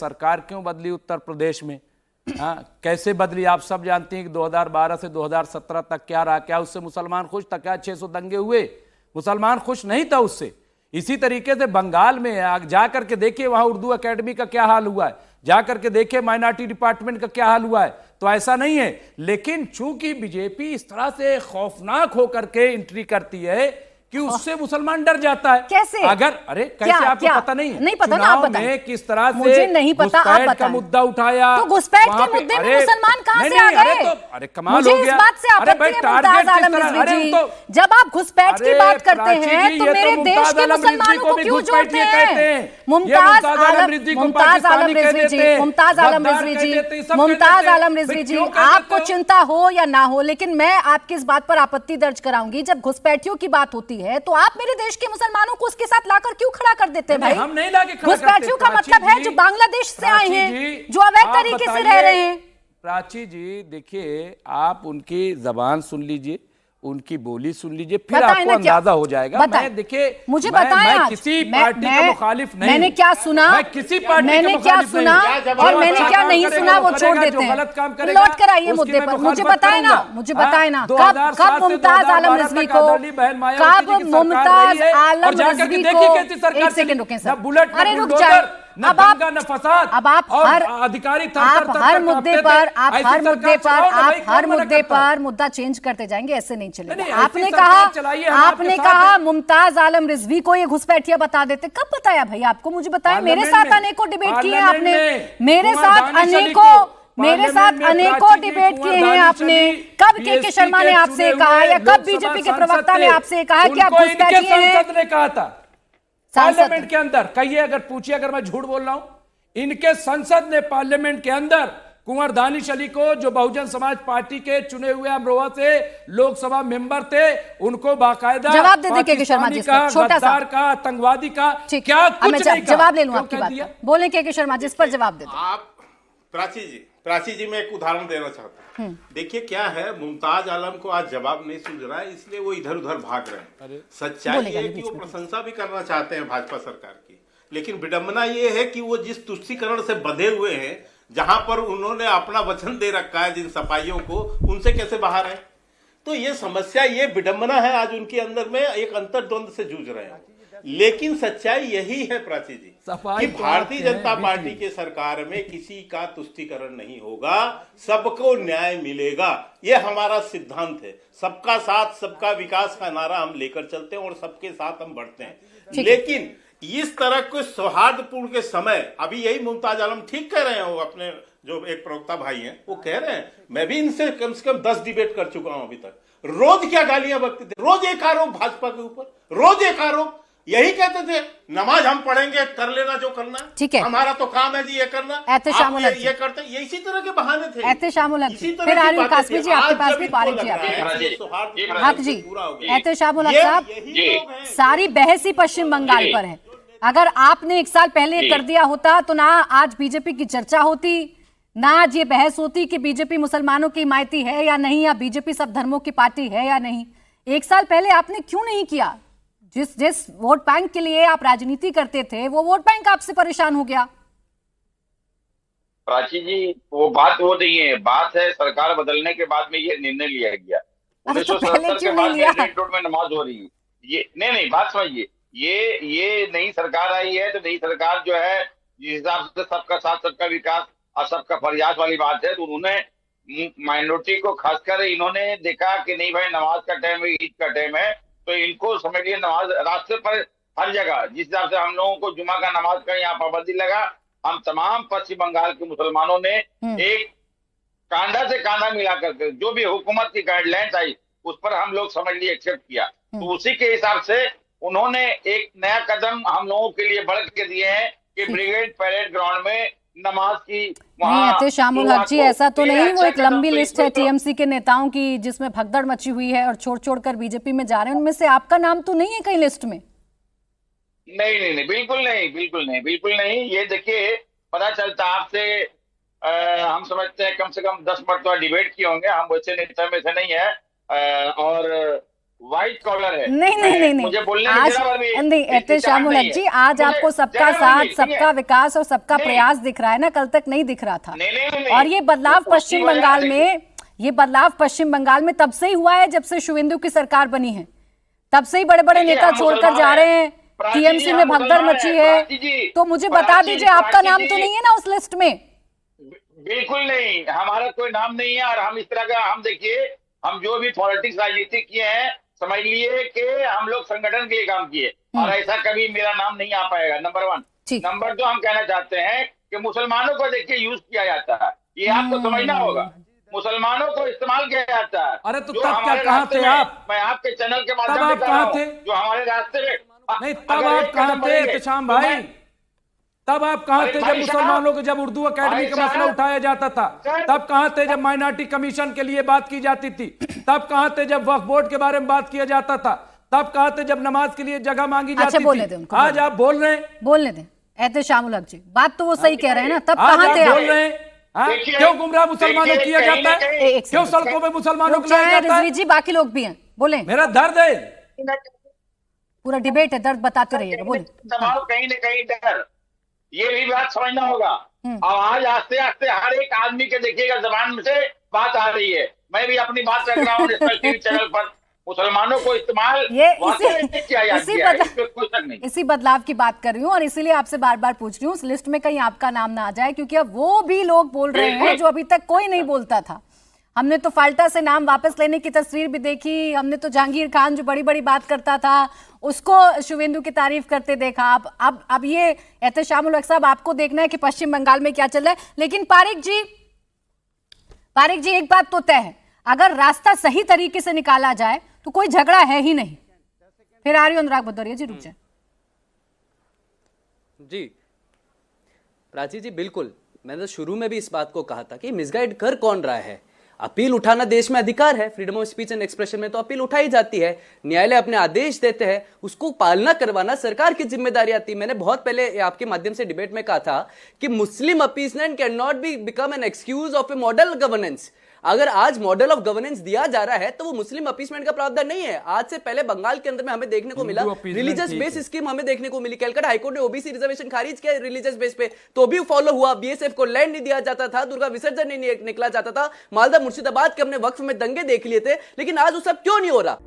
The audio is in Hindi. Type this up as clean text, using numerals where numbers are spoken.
सरकार क्यों बदली उत्तर प्रदेश में? हाँ, कैसे बदली आप सब जानते हैं कि 2012 से 2017 तक क्या रहा? क्या उससे मुसलमान खुश था? क्या 600 दंगे हुए? मुसलमान खुश नहीं था उससे। इसी तरीके से बंगाल में जाकर के देखिए, वहां उर्दू एकेडमी का क्या हाल हुआ है, जाकर के देखिए माइनॉरिटी डिपार्टमेंट का क्या हाल हुआ है। तो ऐसा नहीं है, लेकिन चूंकि बीजेपी इस तरह से खौफनाक होकर के एंट्री करती है कि उससे मुसलमान डर जाता है। कैसे? अगर अरे कैसे आपको पता नहीं है? नहीं पता ना, आप बताएं। में किस तरह से मुझे नहीं पता, आप घुसपैठ का बताएं। मुद्दा उठाया, तो घुसपैठ के मुद्दे में मुसलमान कहां से आ गए? अरे कमाल मुझे हो गया। इस बात से आपत्ति है मुमताज आलम रिजवी जी, जब आप घुसपैठ की बात करते हैं तो मेरे देश के मुसलमानों को क्यों जोड़ते हैं? मुमताज आलम रिजवी जी, मुमताज आलम रिजवी जी, आपको चिंता हो या ना हो, लेकिन मैं आपकी इस बात पर आपत्ति दर्ज कराऊंगी। जब घुसपैठियों की बात होती है तो आप मेरे देश के मुसलमानों को उसके साथ लाकर क्यों खड़ा कर देते हैं भाई? हम नहीं लाके खड़ा करते। घुसपैठियों का मतलब है जो बांग्लादेश से आए हैं, जो अवैध तरीके से रह रहे हैं। प्राची जी देखिए, आप उनकी जबान सुन लीजिए, उनकी बोली सुन लीजिए, फिर आपको अंदाजा हो जाएगा। मैं देखिए, मुझे बताएं, मैं किसी पार्टी का मुखालिफ नहीं। मैंने क्या सुना, मैं किसी पार्टी मैंने क्या सुना और मैंने क्या नहीं सुना वो छोड़ देते हैं। लौट कर आइए मुद्दे पर, मुझे बताए ना, मुझे बताए ना कब मुमताज आलम रिजवी को, कब मुमताज आलम रिजवी को, एक सेकंड रुकें सर, अरे रुक जाए। अब आप हर मुद्दे पर मुद्दा चेंज करते जाएंगे, ऐसे नहीं चलेगा। आपने कहा मुमताज आलम रिजवी को ये घुसपैठिया बता देते, कब बताया भाई आपको? मुझे बताया, मेरे साथ अनेकों डिबेट किए हैं आपने, मेरे साथ अनेकों डिबेट किए हैं आपने। कब के शर्मा ने आपसे कहा या कब बीजेपी के प्रवक्ता ने आपसे कहा कि आप घुसपैठिए हैं? कहा था पार्लियामेंट के अंदर, कहिए, अगर पूछिए, अगर मैं झूठ बोल रहा हूं, इनके संसद ने पार्लियामेंट के अंदर कुंवर दानिश अली को, जो बहुजन समाज पार्टी के चुने हुए अमरोहा से लोकसभा मेंबर थे, उनको बाकायदा जवाब दे के शर्मा जी, छोटा सा का, आतंकवादी का क्या कुछ नहीं कहा। जवाब ले लूं आपकी बात, बोले के शर्मा जी, इस पर जवाब दे दो। आप प्राची जी मैं एक उदाहरण देना चाहता हूँ। देखिए क्या है, मुमताज आलम को आज जवाब नहीं सूझ रहा है, इसलिए वो इधर उधर भाग रहे हैं। सच्चाई ये है कि वो प्रशंसा भी करना चाहते हैं भाजपा सरकार की, लेकिन विडंबना ये है कि वो जिस तुष्टीकरण से बंधे हुए हैं, जहां पर उन्होंने अपना वचन दे रखा है जिन सफाइयों को, उनसे कैसे बाहर है। तो ये समस्या, ये विडंबना है, आज उनके अंदर में एक अंतर्द्वंद से जूझ रहे हैं। लेकिन सच्चाई यही है प्राची जी कि भारतीय जनता पार्टी के सरकार में किसी का तुष्टीकरण नहीं होगा, सबको न्याय मिलेगा, ये हमारा सिद्धांत है। सबका साथ सबका विकास का नारा हम लेकर चलते हैं और सबके साथ हम बढ़ते हैं। लेकिन इस तरह के सौहार्दपूर्ण के समय, अभी यही मुमताज आलम ठीक कह रहे हैं, वो अपने जो एक प्रवक्ता भाई हैं वो कह रहे हैं, मैं भी इनसे कम से कम 10 डिबेट कर चुका हूं अभी तक, रोज क्या गालियां बकते थे, रोज एक आरोप भाजपा के ऊपर, रोज एक आरोप, यही कहते थे नमाज हम पढ़ेंगे, कर लेना जो करना, ठीक है, हमारा तो काम है जी ये करना, ये करते, ये इसी तरह के बहाने थे। फिर आरिफ कासमी जी आपके पास भी, पारिक जी हक जी, एहतेशामुल हक साहब, सारी बहस ही पश्चिम बंगाल पर है। अगर आपने एक साल पहले कर दिया होता तो ना आज बीजेपी की चर्चा होती, ना आज ये बहस होती कि बीजेपी मुसलमानों की हिमायती है या नहीं, या बीजेपी सब धर्मों की पार्टी है या नहीं। एक साल पहले आपने क्यों नहीं किया? जिस वोट बैंक के लिए आप राजनीति करते थे, वो वोट बैंक आपसे परेशान हो गया। प्राची जी, वो बात वो नहीं है, बात है सरकार बदलने के बाद में ये निर्णय लिया गया। 1977 के बाद में नमाज हो रही है, ये नहीं बात समझिए, ये नई सरकार आई है, तो नई सरकार जो है जिस हिसाब से सबका साथ सबका विकास और सबका प्रयास वाली बात है, तो उन्होंने माइनॉरिटी को खासकर इन्होंने देखा कि नहीं भाई नमाज का टाइम है, ईद का टाइम है, तो इनको समझ लिए नमाज रास्ते पर हर जगह, जिस हिसाब से हम लोगों को जुमा का नमाज का यहाँ पाबंदी लगा, हम तमाम पश्चिम बंगाल के मुसलमानों ने एक कांधा से कांधा मिला करके जो भी हुकूमत की गाइडलाइंस आई उस पर हम लोग समझ लिए एक्सेप्ट किया। तो उसी के हिसाब से उन्होंने एक नया कदम हम लोगों के लिए बढ़ के दिए हैं कि ब्रिगेड परेड ग्राउंड में नमाज की एहतेशामुल हक जी, ऐसा तो नहीं, वो एक लंबी लिस्ट है टीएमसी के नेताओं की जिसमें भगदड़ मची हुई है और छोड़ कर बीजेपी में जा रहे हैं, उनमें से आपका नाम तो नहीं है कहीं लिस्ट में? नहीं, बिल्कुल नहीं। ये देखिए, पता चलता आपसे हम समझते हैं कम से कम 10 मरतबा डिबेट किए होंगे, हम वैसे नेता में से नहीं है, और व्हाइट कॉलर है। नहीं, मुझे बोलने में आज जरा भर भी नहीं एहतेशाम उल हक जी, आज आपको सबका साथ, सबका विकास और सबका प्रयास दिख रहा है ना, कल तक नहीं दिख रहा था। और ये बदलाव पश्चिम बंगाल में, ये बदलाव पश्चिम बंगाल में तब से ही हुआ है जब से शुवेंदु की सरकार बनी है, तब से ही बड़े बड़े नेता छोड़कर जा रहे हैं, टीएमसी में भगदड़ मची है। तो मुझे बता दीजिए, आपका नाम तो नहीं है ना उस लिस्ट में? बिल्कुल नहीं, हमारा कोई नाम नहीं है। और हम इस तरह का, हम देखिए, हम जो भी पॉलिटिक्स राजनीति किए हैं, समझ लिए कि हम लोग संगठन के लिए काम किए, और ऐसा कभी मेरा नाम नहीं आ पाएगा। नंबर 1। नंबर 2, हम कहना चाहते हैं कि मुसलमानों को देखिए यूज किया जाता है, ये आपको समझना होगा। मुसलमानों को इस्तेमाल किया जाता है। अरे तो तब क्या कहाँ थे आप? मैं आपके चैनल के माध्यम से कह रहा हूं, जो हमारे रास्ते में नहीं, तब आप कहाँ थे एहतेशाम भाई? तब आप कहां थे जब मुसलमानों को, जब उर्दू अकेडमी का मसला उठाया जाता था? तब कहां थे जब माइनॉरिटी कमीशन के लिए बात की जाती थी? तब कहां थे जब वक्फ बोर्ड के बारे में बात किया जाता था? तब कहां थे जब नमाज के लिए जगह मांगी जाती थी? आज आप बोल रहे हैं, बोलने दें एहतेशाम उल हक जी, बात तो वो सही कह रहे हैं ना। तब कहां थे बोल रहे हैं? क्यों गुमराह मुसलमानों किया जाता है? क्यों सड़कों पे मुसलमानों को लाया जाता है? जी, बाकी लोग भी हैं, बोले। मेरा दर्द है, पूरा डिबेट है, दर्द बताते रहिएगा, बोले। कहीं न कहीं डर, ये भी बात समझना होगा। और आज आस्ते आस्ते हर एक आदमी के देखिएगा जबान में से बात आ रही है। मैं भी अपनी बात रख रहा हूँ टीवी चैनल पर। मुसलमानों को इस्तेमाल इसी बदलाव की बात कर रही हूँ, और इसीलिए आपसे बार बार पूछ रही हूँ उस लिस्ट में कहीं आपका नाम ना आ जाए, क्योंकि अब वो भी लोग बोल रहे हैं जो अभी तक कोई नहीं बोलता था। हमने तो फाल्टा से नाम वापस लेने की तस्वीर भी देखी, हमने तो जहांगीर खान जो बड़ी बड़ी बात करता था उसको शुवेंदु की तारीफ करते देखा। अब ये एहतेशाम उल हक साहब, आपको देखना है कि पश्चिम बंगाल में क्या चल रहा है। लेकिन पारिक जी एक बात तो तय है, अगर रास्ता सही तरीके से निकाला जाए तो कोई झगड़ा है ही नहीं। फिर आ रही हूं अनुराग भदौरिया जी, रुक जाए जी। प्राची जी, बिल्कुल, मैंने शुरू में भी इस बात को कहा था कि मिसगाइड कर कौन रहा है। अपील उठाना देश में अधिकार है, freedom of speech and expression में तो अपील उठाई जाती है, न्यायालय अपने आदेश देते हैं, उसको पालना करवाना सरकार की जिम्मेदारी आती है। मैंने बहुत पहले आपके माध्यम से डिबेट में कहा था कि Muslim appeasement can not be become an excuse of a model governance. अगर आज मॉडल ऑफ गवर्नेंस दिया जा रहा है तो वो मुस्लिम अपीसमेंट का प्रावधान नहीं है। आज से पहले बंगाल के अंदर में हमें देखने को मिला रिलीजियस बेस स्कीम हमें देखने को मिली। कलकत्ता हाईकोर्ट ने ओबीसी रिजर्वेशन खारिज किया रिलीजियस बेस पे, तो भी फॉलो हुआ। बीएसएफ को लैंड नहीं दिया जाता था, दुर्गा विसर्जन नहीं निकला जाता था, मालदा मुर्शिदाबाद के हमने वक्फ में दंगे देख लिए थे, लेकिन आज वो सब क्यों नहीं हो रहा?